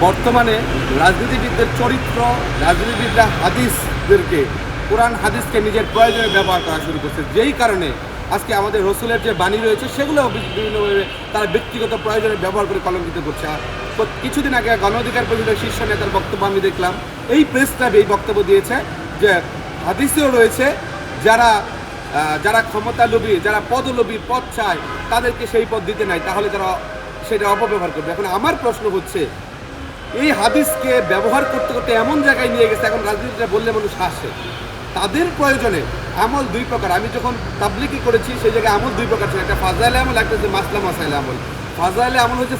বর্তমানে রাজনীতিবিদদের চরিত্র, রাজনীতিবিদরা হাদিসদেরকে, কোরআন হাদিসকে নিজের প্রয়োজনে ব্যবহার করা শুরু করছে, যেই কারণে আজকে আমাদের রসুলের যে বাণী রয়েছে সেগুলো বিভিন্নভাবে তারা ব্যক্তিগত প্রয়োজনে ব্যবহার করে কলঙ্কিত করছে। কিছুদিন আগে গণ অধিকার পরিষদের শীর্ষ নেতার বক্তব্য আমি দেখলাম, এই প্রেস ক্লাবে এই বক্তব্য দিয়েছে যে হাদিসেও রয়েছে যারা যারা ক্ষমতা লোভী, যারা পদলোভী, পদ চায়, তাদেরকে সেই পদ দিতে নাই, তাহলে তারা সেটা অপব্যবহার করবে। এখন আমার প্রশ্ন হচ্ছে, এই হাদিসকে ব্যবহার করতে করতে এমন জায়গায় নিয়ে গেছে, এখন রাজনীতিটা বললে মানুষ হাসে। তাদের প্রয়োজনে আমল দুই প্রকার। আমি যখন তাবলিগি করেছি সেই জায়গায় আমল দুই প্রকার ছিল, একটা ফাজাইলে আমল, একটা হচ্ছে মাসলা মাসাইলে আমল। ফাজাইলে আমল হচ্ছে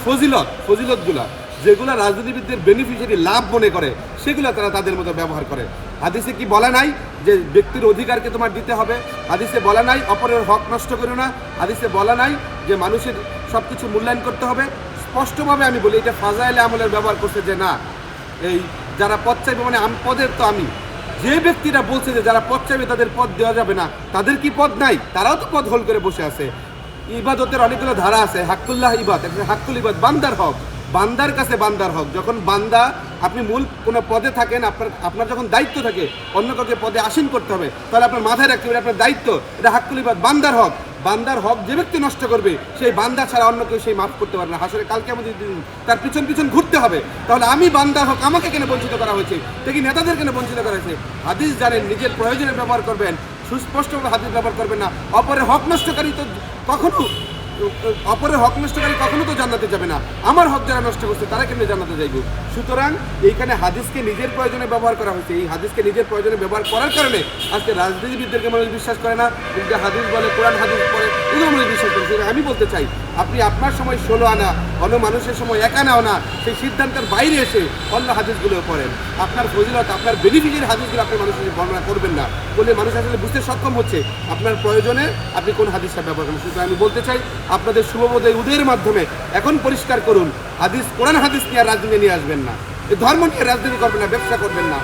ফজিলতগুলা, যেগুলো রাজনীতিবিদদের বেনিফিশিয়ারি লাভ মনে করে, সেগুলো তারা তাদের মতো ব্যবহার করে। হাদিসে কি বলা নাই যে ব্যক্তির অধিকারকে তোমার দিতে হবে? হাদিসে বলা নাই অপরের হক নষ্ট করো না? হাদিসে বলা নাই যে মানুষের সব কিছু মূল্যায়ন করতে হবে? স্পষ্টভাবে আমি বলি, এটা ফাজাইলে আমলের ব্যবহার করছে যে না, এই যারা পদ চাইবে, মানে পদের তো আমি, যে ব্যক্তিরা বলছে যে যারা পদ চাইবে তাদের পদ দেওয়া যাবে না, তাদের কি পদ নাই? তারাও তো পদ হোল করে বসে আছে। ইবাদতের অনেকগুলো ধারা আছে, হাক্কুল্লাহ ইবাদ, হাক্কুল ইবাদ, বান্দার হক, বান্দার কাছে বান্দার হক। যখন বান্দা, আপনি মূল কোনো পদে থাকেন, আপনার যখন দায়িত্ব থাকে অন্য কাউকে পদে আসীন করতে হবে, তাহলে আপনার মাথায় রাখতে হবে আপনার দায়িত্ব, এটা হাক্কুল ইবাদ, বান্দার হক। বান্দার হক যে ব্যক্তি নষ্ট করবে, সেই বান্দা ছাড়া অন্য কেউ সেই মাফ করতে পারবে না। হাসরে কালকে আমাদের তার পিছন পিছন ঘুরতে হবে। তাহলে আমি বান্দার হক, আমাকে কেন বঞ্চিত করা হয়েছে? দেখি নেতাদের কেন বঞ্চিত করা হয়েছে? হাদিস জানেন, নিজের প্রয়োজনে ব্যবহার করবেন, সুস্পষ্টভাবে হাদিস ব্যবহার করবেন না। অপরের হক নষ্টকারী তো কখনো তো জান্নাতে যাবে না। আমার হক যারা নষ্ট করছে তারা কেমনি জান্নাতে যাইব? সুতরাং এইখানে হাদিসকে নিজের প্রয়োজনে ব্যবহার করা হয়েছে। এই হাদিসকে নিজের প্রয়োজনে ব্যবহার করার কারণে আজকে রাজনীতিবিদদেরকে মানুষ বিশ্বাস করে না, যে হাদিস বলে, কোরআন হাদিস পড়ে, এগুলো মানুষ বিশ্বাস করে। আমি বলতে চাই, আপনি আপনার সময় 16 আনা, অন্য মানুষের সময় 1 আনাও না, সেই সিদ্ধান্তের বাইরে এসে অন্য হাদিসগুলো পড়েন। আপনার ফজিলত, আপনার বেনিফিটের হাদিসগুলো আপনি মানুষের বর্ণনা করবেন না, বলে মানুষ আসলে বুঝতে সক্ষম হচ্ছে আপনার প্রয়োজনে আপনি কোন হাদিসটা ব্যবহার করেন। সুতরাং আমি বলতে চাই, আপনাদের শুভবোধের উদয়ের মাধ্যমে এখন পরিষ্কার করুন, হাদিস, কোরআন হাদিস নিয়ে রাজনীতি নিয়ে আসবেন না, ধর্ম নিয়ে রাজনীতি করবেন না, ব্যবসা করবেন না।